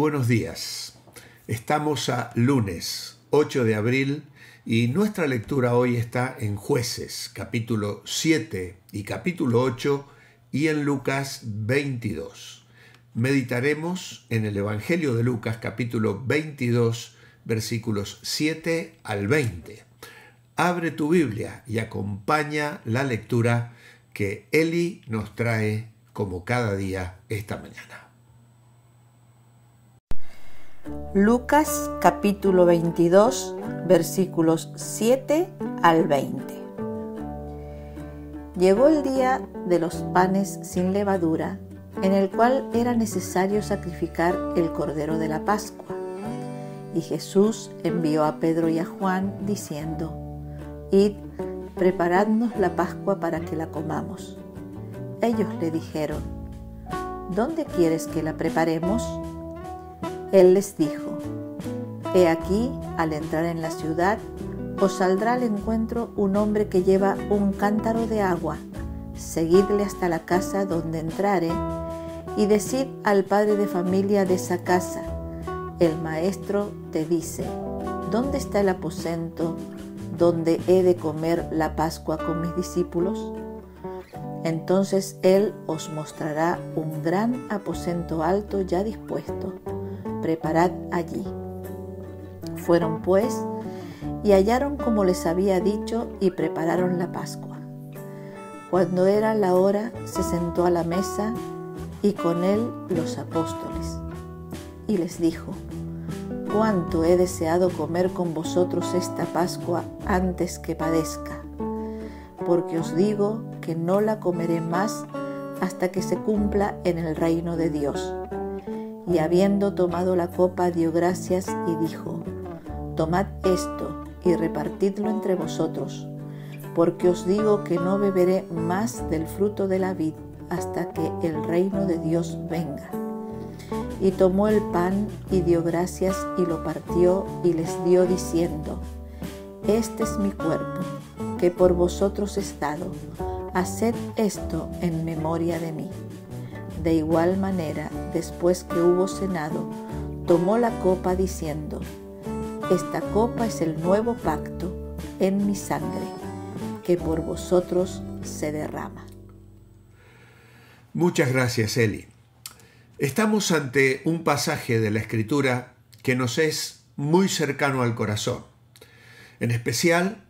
buenos días. Estamos a lunes 8 de abril y nuestra lectura hoy está en Jueces, capítulo 7 y capítulo 8 y en Lucas 22. Meditaremos en el Evangelio de Lucas, capítulo 22, versículos 7 al 20. Abre tu Biblia y acompaña la lectura que Eli nos trae como cada día esta mañana. Lucas capítulo 22, versículos 7 al 20. Llegó el día de los panes sin levadura, en el cual era necesario sacrificar el cordero de la Pascua. Y Jesús envió a Pedro y a Juan, diciendo: Id, preparadnos la Pascua para que la comamos. Ellos le dijeron: ¿Dónde quieres que la preparemos? Él les dijo: He aquí, al entrar en la ciudad, os saldrá al encuentro un hombre que lleva un cántaro de agua. Seguidle hasta la casa donde entrare, y decid al padre de familia de esa casa: El maestro te dice, ¿dónde está el aposento donde he de comer la Pascua con mis discípulos? Entonces él os mostrará un gran aposento alto ya dispuesto. Preparad allí. Fueron pues y hallaron como les había dicho y prepararon la Pascua. Cuando era la hora, se sentó a la mesa y con él los apóstoles. Y les dijo: Cuánto he deseado comer con vosotros esta Pascua antes que padezca, porque os digo que no la comeré más hasta que se cumpla en el reino de Dios. Y habiendo tomado la copa, dio gracias y dijo: Tomad esto y repartidlo entre vosotros, porque os digo que no beberé más del fruto de la vid hasta que el reino de Dios venga. Y tomó el pan y dio gracias y lo partió y les dio diciendo: Este es mi cuerpo, que por vosotros es dado. Haced esto en memoria de mí. De igual manera, después que hubo cenado, tomó la copa diciendo: Esta copa es el nuevo pacto en mi sangre, que por vosotros se derrama. Muchas gracias, Eli. Estamos ante un pasaje de la Escritura que nos es muy cercano al corazón, en especial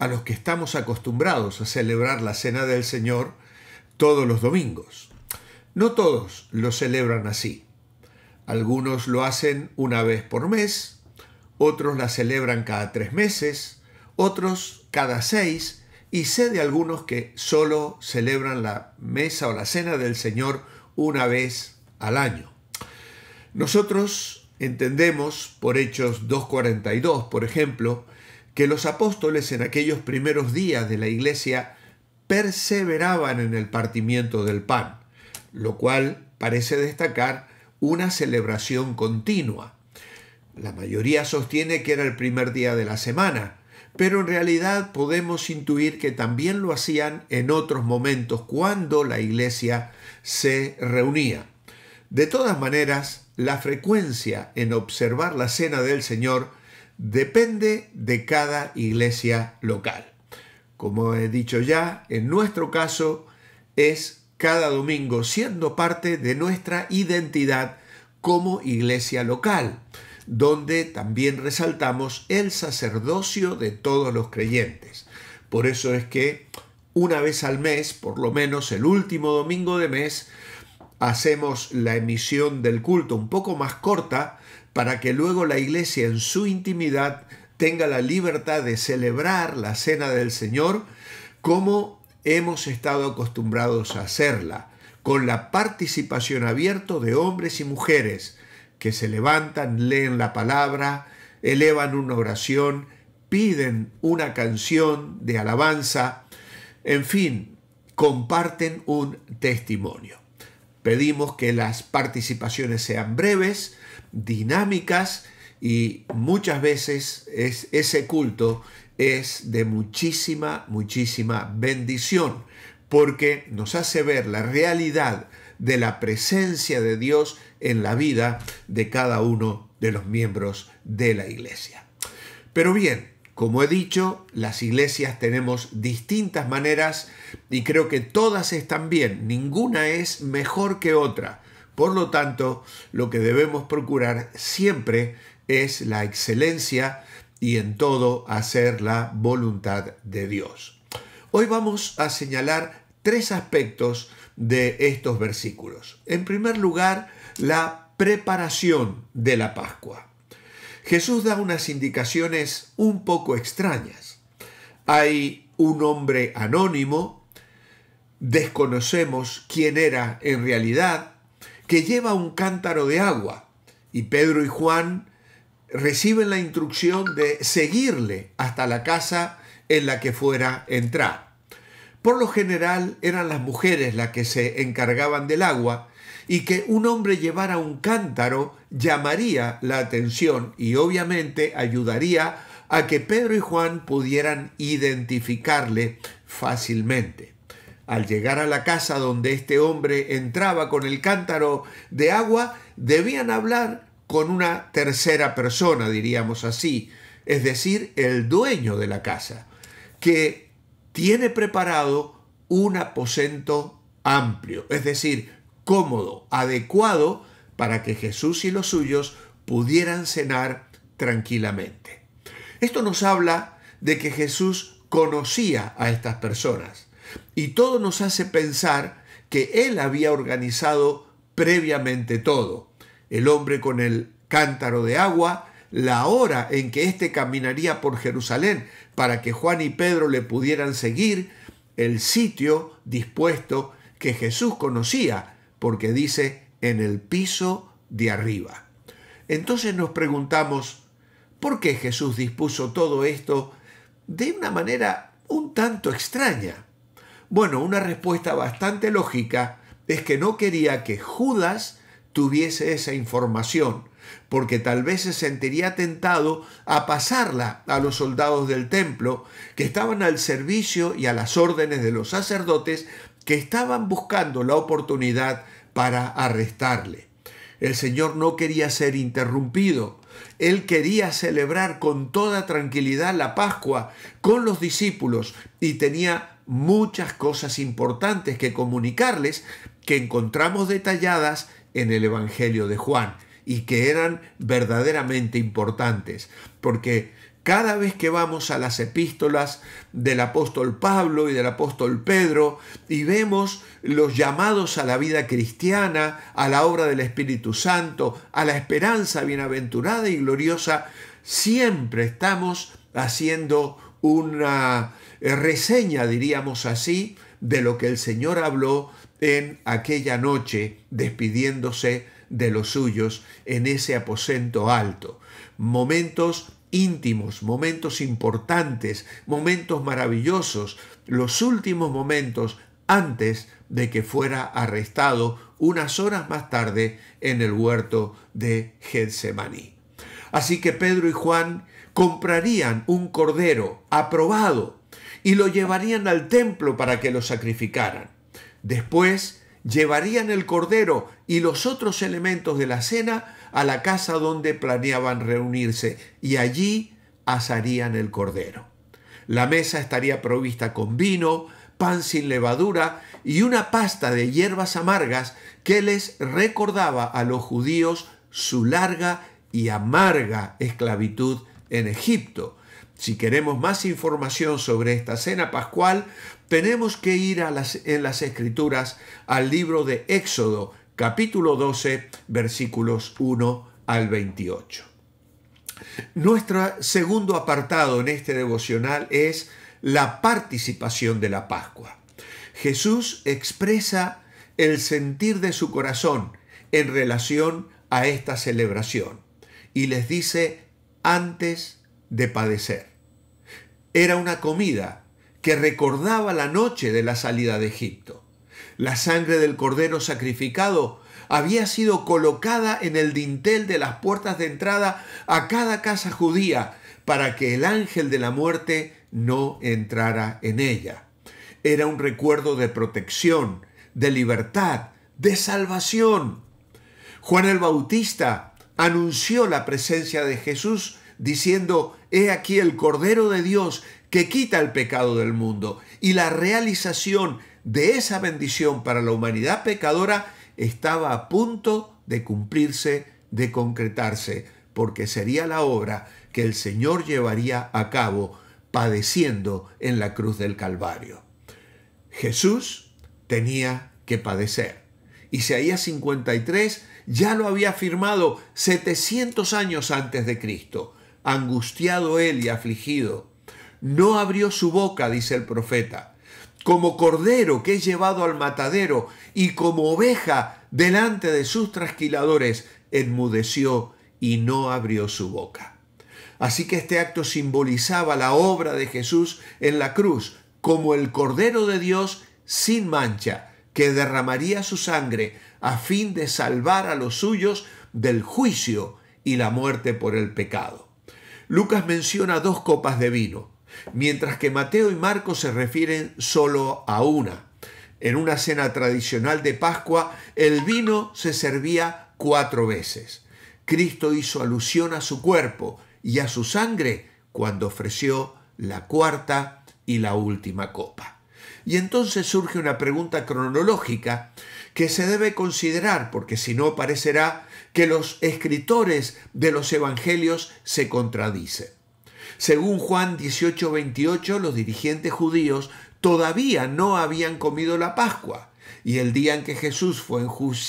a los que estamos acostumbrados a celebrar la Cena del Señor todos los domingos. No todos lo celebran así. Algunos lo hacen una vez por mes, otros la celebran cada 3 meses, otros cada 6, y sé de algunos que solo celebran la mesa o la Cena del Señor una vez al año. Nosotros entendemos por Hechos 2:42, por ejemplo, que los apóstoles en aquellos primeros días de la iglesia perseveraban en el partimiento del pan, lo cual parece destacar una celebración continua. La mayoría sostiene que era el primer día de la semana, pero en realidad podemos intuir que también lo hacían en otros momentos cuando la iglesia se reunía. De todas maneras, la frecuencia en observar la Cena del Señor depende de cada iglesia local. Como he dicho ya, en nuestro caso es cada domingo, siendo parte de nuestra identidad como iglesia local, donde también resaltamos el sacerdocio de todos los creyentes. Por eso es que una vez al mes, por lo menos el último domingo de mes, hacemos la emisión del culto un poco más corta para que luego la iglesia en su intimidad tenga la libertad de celebrar la Cena del Señor como hemos estado acostumbrados a hacerla, con la participación abierta de hombres y mujeres que se levantan, leen la palabra, elevan una oración, piden una canción de alabanza, en fin, comparten un testimonio. Pedimos que las participaciones sean breves, dinámicas y muchas veces ese culto es de muchísima bendición, porque nos hace ver la realidad de la presencia de Dios en la vida de cada uno de los miembros de la iglesia. Pero bien, como he dicho, las iglesias tenemos distintas maneras y creo que todas están bien, ninguna es mejor que otra. Por lo tanto, lo que debemos procurar siempre es la excelencia y en todo hacer la voluntad de Dios. Hoy vamos a señalar 3 aspectos de estos versículos. En primer lugar, la preparación de la Pascua. Jesús da unas indicaciones un poco extrañas. Hay un hombre anónimo, desconocemos quién era en realidad, que lleva un cántaro de agua y Pedro y Juan reciben la instrucción de seguirle hasta la casa en la que fuera a entrar. Por lo general eran las mujeres las que se encargaban del agua y que un hombre llevara un cántaro llamaría la atención y obviamente ayudaría a que Pedro y Juan pudieran identificarle fácilmente. Al llegar a la casa donde este hombre entraba con el cántaro de agua, debían hablar con una tercera persona, diríamos así, es decir, el dueño de la casa, que tiene preparado un aposento amplio, es decir, cómodo, adecuado para que Jesús y los suyos pudieran cenar tranquilamente. Esto nos habla de que Jesús conocía a estas personas y todo nos hace pensar que Él había organizado previamente todo. El hombre con el cántaro de agua, la hora en que éste caminaría por Jerusalén para que Juan y Pedro le pudieran seguir, el sitio dispuesto que Jesús conocía, porque dice en el piso de arriba. Entonces nos preguntamos, ¿por qué Jesús dispuso todo esto de una manera un tanto extraña? Bueno, una respuesta bastante lógica es que no quería que Judas tuviese esa información, porque tal vez se sentiría tentado a pasarla a los soldados del templo que estaban al servicio y a las órdenes de los sacerdotes que estaban buscando la oportunidad para arrestarle. El Señor no quería ser interrumpido. Él quería celebrar con toda tranquilidad la Pascua con los discípulos y tenía muchas cosas importantes que comunicarles que encontramos detalladas en el Evangelio de Juan y que eran verdaderamente importantes, porque cada vez que vamos a las epístolas del apóstol Pablo y del apóstol Pedro y vemos los llamados a la vida cristiana, a la obra del Espíritu Santo, a la esperanza bienaventurada y gloriosa, siempre estamos haciendo una reseña, diríamos así, de lo que el Señor habló en aquella noche despidiéndose de los suyos en ese aposento alto. Momentos íntimos, momentos importantes, momentos maravillosos, los últimos momentos antes de que fuera arrestado unas horas más tarde en el huerto de Getsemaní. Así que Pedro y Juan comprarían un cordero aprobado y lo llevarían al templo para que lo sacrificaran. Después llevarían el cordero y los otros elementos de la cena a la casa donde planeaban reunirse y allí asarían el cordero. La mesa estaría provista con vino, pan sin levadura y una pasta de hierbas amargas que les recordaba a los judíos su larga y amarga esclavitud en Egipto. Si queremos más información sobre esta cena pascual, tenemos que ir en las Escrituras al libro de Éxodo, capítulo 12, versículos 1 al 28. Nuestro segundo apartado en este devocional es la participación de la Pascua. Jesús expresa el sentir de su corazón en relación a esta celebración y les dice antes de padecer. Era una comida que recordaba la noche de la salida de Egipto. La sangre del cordero sacrificado había sido colocada en el dintel de las puertas de entrada a cada casa judía para que el ángel de la muerte no entrara en ella. Era un recuerdo de protección, de libertad, de salvación. Juan el Bautista anunció la presencia de Jesús diciendo: «He aquí el Cordero de Dios que quita el pecado del mundo». Y la realización de esa bendición para la humanidad pecadora estaba a punto de cumplirse, de concretarse, porque sería la obra que el Señor llevaría a cabo padeciendo en la cruz del Calvario. Jesús tenía que padecer. Isaías 53 ya lo había afirmado 700 años antes de Cristo. Angustiado él y afligido, no abrió su boca, dice el profeta. Como cordero que es llevado al matadero y como oveja delante de sus trasquiladores, enmudeció y no abrió su boca. Así que este acto simbolizaba la obra de Jesús en la cruz como el Cordero de Dios sin mancha, que derramaría su sangre a fin de salvar a los suyos del juicio y la muerte por el pecado. Lucas menciona 2 copas de vino, mientras que Mateo y Marcos se refieren solo a una. En una cena tradicional de Pascua, el vino se servía 4 veces. Cristo hizo alusión a su cuerpo y a su sangre cuando ofreció la 4ª y la última copa. Y entonces surge una pregunta cronológica que se debe considerar, porque si no parecerá que los escritores de los evangelios se contradicen. Según Juan 18:28, los dirigentes judíos todavía no habían comido la Pascua, y el día en que Jesús fue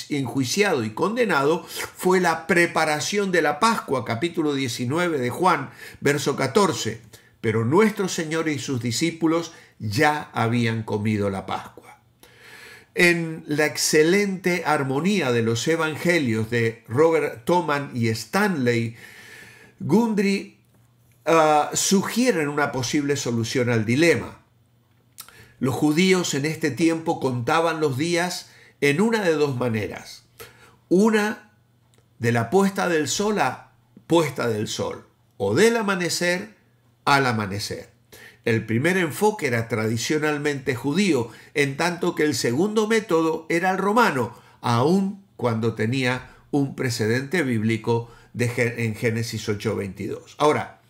enjuiciado y condenado fue la preparación de la Pascua, capítulo 19 de Juan, verso 14. Pero nuestro Señor y sus discípulos ya habían comido la Pascua. En la excelente armonía de los evangelios de Robert Thoman y Stanley, Gundry sugieren una posible solución al dilema. Los judíos en este tiempo contaban los días en una de 2 maneras. Una, de la puesta del sol a puesta del sol, o del amanecer al amanecer. El primer enfoque era tradicionalmente judío, en tanto que el segundo método era el romano, aun cuando tenía un precedente bíblico en Génesis 8:22. Ahora,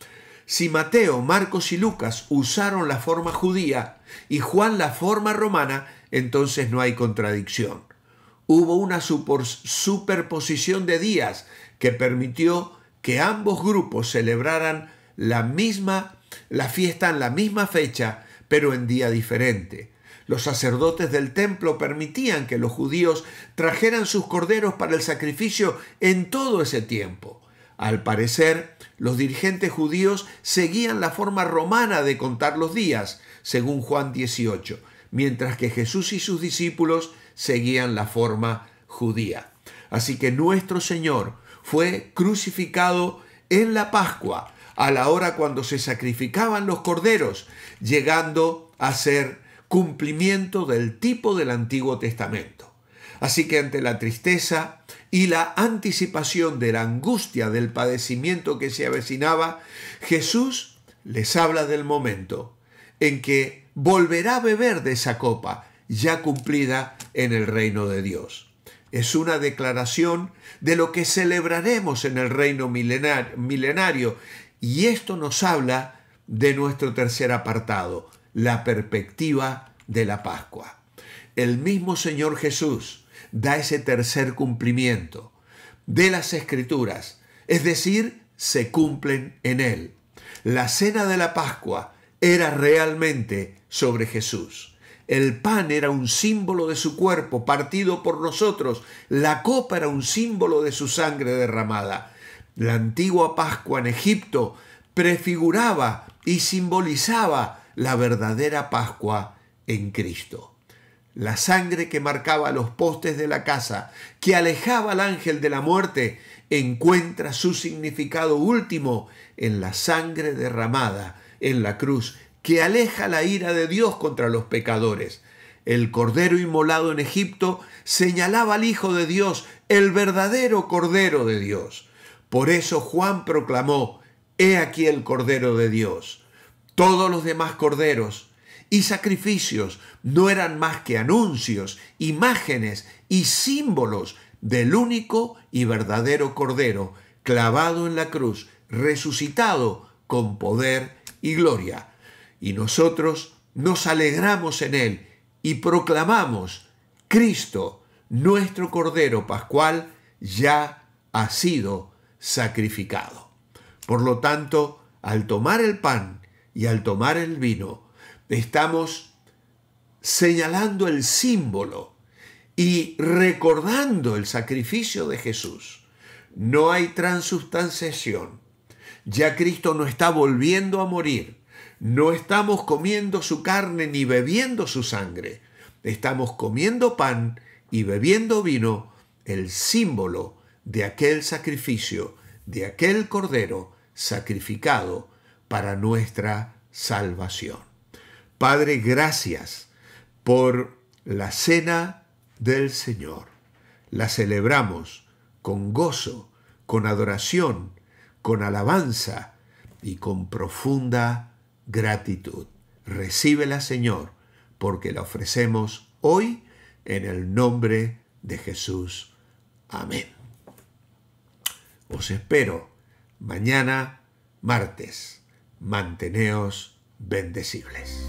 si Mateo, Marcos y Lucas usaron la forma judía y Juan la forma romana, entonces no hay contradicción. Hubo una superposición de días que permitió que ambos grupos celebraran la fiesta en la misma fecha, pero en día diferente. Los sacerdotes del templo permitían que los judíos trajeran sus corderos para el sacrificio en todo ese tiempo. Al parecer, los dirigentes judíos seguían la forma romana de contar los días, según Juan 18, mientras que Jesús y sus discípulos seguían la forma judía. Así que nuestro Señor fue crucificado en la Pascua, a la hora cuando se sacrificaban los corderos, llegando a ser cumplimiento del tipo del Antiguo Testamento. Así que ante la tristeza y la anticipación de la angustia del padecimiento que se avecinaba, Jesús les habla del momento en que volverá a beber de esa copa ya cumplida en el reino de Dios. Es una declaración de lo que celebraremos en el reino milenario, y esto nos habla de nuestro tercer apartado, la perspectiva de la Pascua. El mismo Señor Jesús da ese tercer cumplimiento de las Escrituras, es decir, se cumplen en Él. La cena de la Pascua era realmente sobre Jesús. El pan era un símbolo de su cuerpo partido por nosotros, la copa era un símbolo de su sangre derramada. La antigua Pascua en Egipto prefiguraba y simbolizaba la verdadera Pascua en Cristo. La sangre que marcaba los postes de la casa, que alejaba al ángel de la muerte, encuentra su significado último en la sangre derramada en la cruz, que aleja la ira de Dios contra los pecadores. El cordero inmolado en Egipto señalaba al Hijo de Dios, el verdadero Cordero de Dios. Por eso Juan proclamó: «He aquí el Cordero de Dios». Todos los demás corderos y sacrificios no eran más que anuncios, imágenes y símbolos del único y verdadero Cordero, clavado en la cruz, resucitado con poder y gloria. Y nosotros nos alegramos en él y proclamamos: Cristo, nuestro Cordero Pascual, ya ha sido sacrificado. Por lo tanto, al tomar el pan y al tomar el vino, estamos señalando el símbolo y recordando el sacrificio de Jesús. No hay transubstanciación. Ya Cristo no está volviendo a morir. No estamos comiendo su carne ni bebiendo su sangre. Estamos comiendo pan y bebiendo vino, el símbolo de aquel sacrificio, de aquel Cordero sacrificado para nuestra salvación. Padre, gracias por la cena del Señor. La celebramos con gozo, con adoración, con alabanza y con profunda gratitud. Recíbela, Señor, porque la ofrecemos hoy en el nombre de Jesús. Amén. Os espero mañana, martes. Manteneos bendecibles.